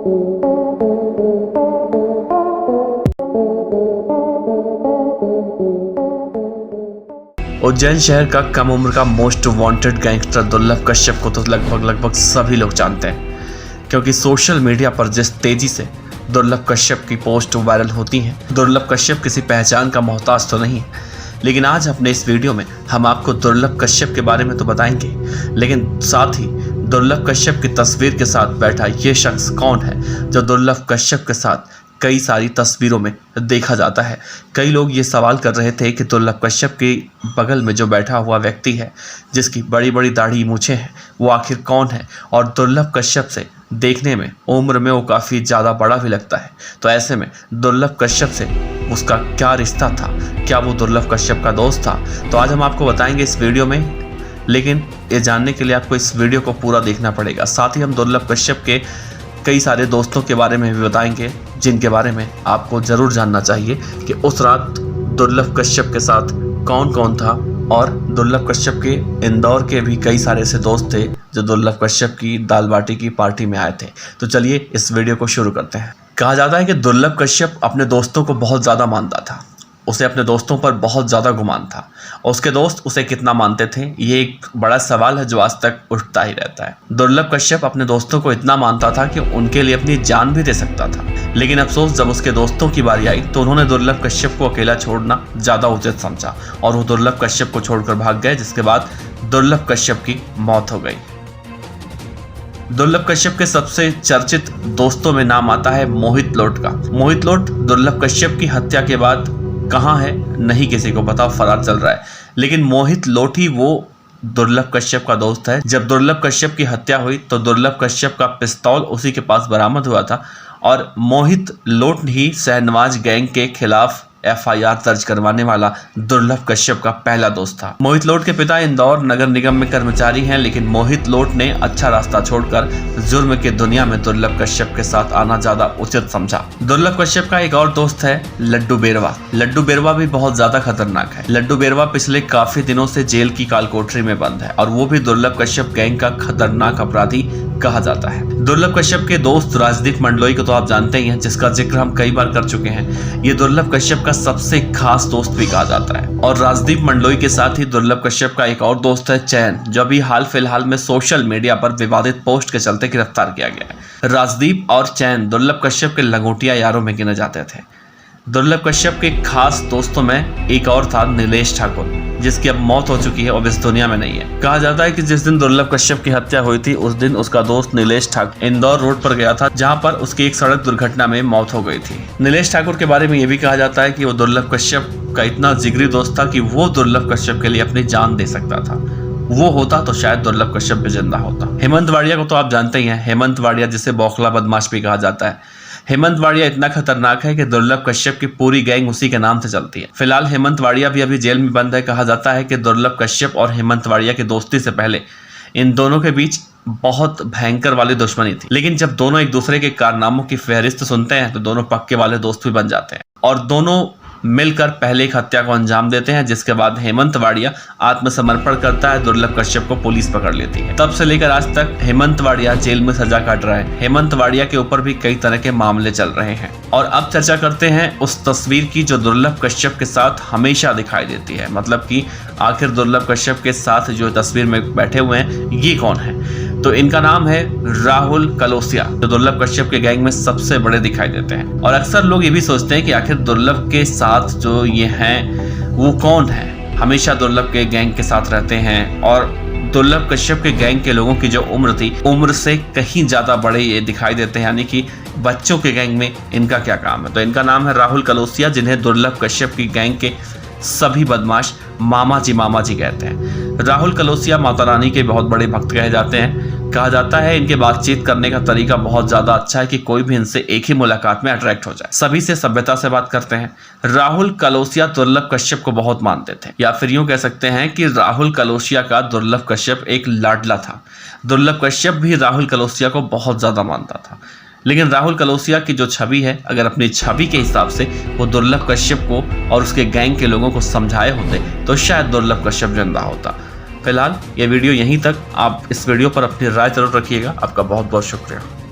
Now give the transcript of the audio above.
उज्जैन शहर का कम उम्र का मोस्ट वांटेड गैंगस्टर दुर्लभ कश्यप को तो लगभग सभी लोग जानते हैं, क्योंकि सोशल मीडिया पर जिस तेजी से दुर्लभ कश्यप की पोस्ट वायरल होती हैं। दुर्लभ कश्यप किसी पहचान का मोहताज तो नहीं है, लेकिन आज अपने इस वीडियो में हम आपको दुर्लभ कश्यप के बारे में तो बताएंगे, लेकिन साथ ही दुर्लभ कश्यप की तस्वीर के साथ बैठा ये शख्स कौन है जो दुर्लभ कश्यप के साथ कई सारी तस्वीरों में देखा जाता है। कई लोग ये सवाल कर रहे थे कि दुर्लभ कश्यप के बगल में जो बैठा हुआ व्यक्ति है, जिसकी बड़ी बड़ी दाढ़ी मूछें हैं, वो आखिर कौन है। और दुर्लभ कश्यप से देखने में उम्र में वो काफ़ी ज़्यादा बड़ा भी लगता है। तो ऐसे में दुर्लभ कश्यप से उसका क्या रिश्ता था, क्या वो दुर्लभ कश्यप का दोस्त था, तो आज हम आपको बताएंगे इस वीडियो में। लेकिन ये जानने के लिए आपको इस वीडियो को पूरा देखना पड़ेगा। साथ ही हम दुर्लभ कश्यप के कई सारे दोस्तों के बारे में भी बताएंगे, जिनके बारे में आपको ज़रूर जानना चाहिए कि उस रात दुर्लभ कश्यप के साथ कौन कौन था। और दुर्लभ कश्यप के इंदौर के भी कई सारे ऐसे दोस्त थे जो दुर्लभ कश्यप की दाल बाटी की पार्टी में आए थे। तो चलिए इस वीडियो को शुरू करते हैं। कहा जाता है कि दुर्लभ कश्यप अपने दोस्तों को बहुत ज़्यादा मानता था, उसे अपने दोस्तों पर बहुत ज़्यादा गुमान था। उसके दोस्त उसे कितना मानते थे, ये एक बड़ा सवाल है जो आज तक उठता ही रहता है। दुर्लभ कश्यप अपने दोस्तों को इतना मानता था कि उनके लिए अपनी जान भी दे सकता था, लेकिन अफसोस जब उसके दोस्तों की बारी आई तो उन्होंने दुर्लभ कश्यप को अकेला छोड़ना ज़्यादा उचित समझा और वो दुर्लभ कश्यप को छोड़कर भाग गए, जिसके बाद दुर्लभ कश्यप की मौत हो गई। दुर्लभ कश्यप के सबसे चर्चित दोस्तों में नाम आता है मोहित लोट का। मोहित लोट दुर्लभ कश्यप की हत्या के बाद कहाँ है नहीं किसी को पता, फरार चल रहा है। लेकिन मोहित लोट ही वो दुर्लभ कश्यप का दोस्त है। जब दुर्लभ कश्यप की हत्या हुई तो दुर्लभ कश्यप का पिस्तौल उसी के पास बरामद हुआ था और मोहित लोट ही शहनवाज गैंग के खिलाफ FIR दर्ज करवाने वाला दुर्लभ कश्यप का पहला दोस्त था। मोहित लोट के पिता इंदौर नगर निगम में कर्मचारी हैं, लेकिन मोहित लोट ने अच्छा रास्ता छोड़कर जुर्म के दुनिया में दुर्लभ कश्यप के साथ आना ज्यादा उचित समझा। दुर्लभ कश्यप का एक और दोस्त है लड्डू बेरवा। लड्डू बेरवा भी बहुत ज्यादा खतरनाक है। लड्डू बेरवा पिछले काफी दिनों से जेल की कालकोठरी में बंद है और वो भी दुर्लभ कश्यप गैंग का खतरनाक अपराधी कहा जाता है। दुर्लभ कश्यप के दोस्त राजदीप मंडलोई को तो आप जानते ही हैं, जिसका जिक्र हम कई बार कर चुके हैं। ये दुर्लभ कश्यप का सबसे खास दोस्त भी कहा जाता है। और राजदीप मंडलोई के साथ ही दुर्लभ कश्यप का एक और दोस्त है चैन, जो अभी हाल फिलहाल में सोशल मीडिया पर विवादित पोस्ट के चलते गिरफ्तार किया गया है। राजदीप और चैन दुर्लभ कश्यप के लंगोटिया यारों में गिने जाते थे। दुर्लभ कश्यप के खास दोस्तों में एक और था नीलेश ठाकुर, जिसकी अब मौत हो चुकी है और इस दुनिया में नहीं है। कहा जाता है कि जिस दिन दुर्लभ कश्यप की हत्या हुई थी उस दिन उसका दोस्त नीलेश ठाकुर इंदौर रोड पर गया था, जहां पर उसकी एक सड़क दुर्घटना में मौत हो गई थी। नीलेश ठाकुर के बारे में यह भी कहा जाता है कि वो दुर्लभ कश्यप का इतना जिगरी दोस्त था कि वो दुर्लभ कश्यप के लिए अपनी जान दे सकता था। वो होता तो शायद दुर्लभ कश्यप भी जिंदा होता। हेमंत वाडिया को तो आप जानते ही हैं। हेमंत वाडिया, जिसे बौखला बदमाश भी कहा जाता है। हेमंत वाडिया इतना खतरनाक है कि दुर्लभ कश्यप की पूरी गैंग उसी के नाम से चलती है। फिलहाल हेमंत वाडिया भी अभी जेल में बंद है। कहा जाता है कि दुर्लभ कश्यप और हेमंत वाडिया की दोस्ती से पहले इन दोनों के बीच बहुत भयंकर वाली दुश्मनी थी, लेकिन जब दोनों एक दूसरे के कारनामों की फहरिस्त सुनते हैं तो दोनों पक्के वाले दोस्त भी बन जाते हैं और दोनों मिलकर पहले एक हत्या को अंजाम देते हैं, जिसके बाद हेमंत वाडिया आत्मसमर्पण करता है। दुर्लभ कश्यप को पुलिस पकड़ लेती है। तब से लेकर आज तक हेमंत वाडिया जेल में सजा काट रहा है। हेमंत वाडिया के ऊपर भी कई तरह के मामले चल रहे हैं। और अब चर्चा करते हैं उस तस्वीर की जो दुर्लभ कश्यप के साथ हमेशा दिखाई देती है। मतलब कि आखिर दुर्लभ कश्यप के साथ जो तस्वीर में बैठे हुए हैं ये कौन है। तो इनका नाम है राहुल कलोसिया, जो दुर्लभ कश्यप के गैंग में सबसे बड़े दिखाई देते हैं। और अक्सर लोग ये भी सोचते हैं कि आखिर दुर्लभ के साथ जो ये हैं वो कौन है। हमेशा दुर्लभ के गैंग के साथ रहते हैं और दुर्लभ कश्यप के गैंग के लोगों की जो उम्र थी, उम्र से कहीं ज्यादा बड़े ये दिखाई देते हैं, यानी कि बच्चों के गैंग में इनका क्या काम है। तो इनका नाम है राहुल कलोसिया, जिन्हें दुर्लभ कश्यप की गैंग के सभी बदमाश मामा जी कहते हैं। राहुल कलोसिया माता रानी के बहुत बड़े भक्त कहे जाते हैं। कहा जाता है इनके बातचीत करने का तरीका बहुत ज्यादा अच्छा है कि कोई भी इनसे एक ही मुलाकात में अट्रैक्ट हो जाए। सभी से सभ्यता से बात करते हैं। राहुल कलोसिया दुर्लभ कश्यप को बहुत मानते थे, या फिर यूं कह सकते हैं कि राहुल कलोसिया का दुर्लभ कश्यप एक लाडला था। दुर्लभ कश्यप भी राहुल कलोसिया को बहुत ज्यादा मानता था। लेकिन राहुल कलोसिया की जो छवि है, अगर अपनी छवि के हिसाब से वो दुर्लभ कश्यप को और उसके गैंग के लोगों को समझाए होते तो शायद दुर्लभ कश्यप जिंदा होता। फिलहाल ये वीडियो यहीं तक। आप इस वीडियो पर अपनी राय जरूर रखिएगा। आपका बहुत बहुत शुक्रिया।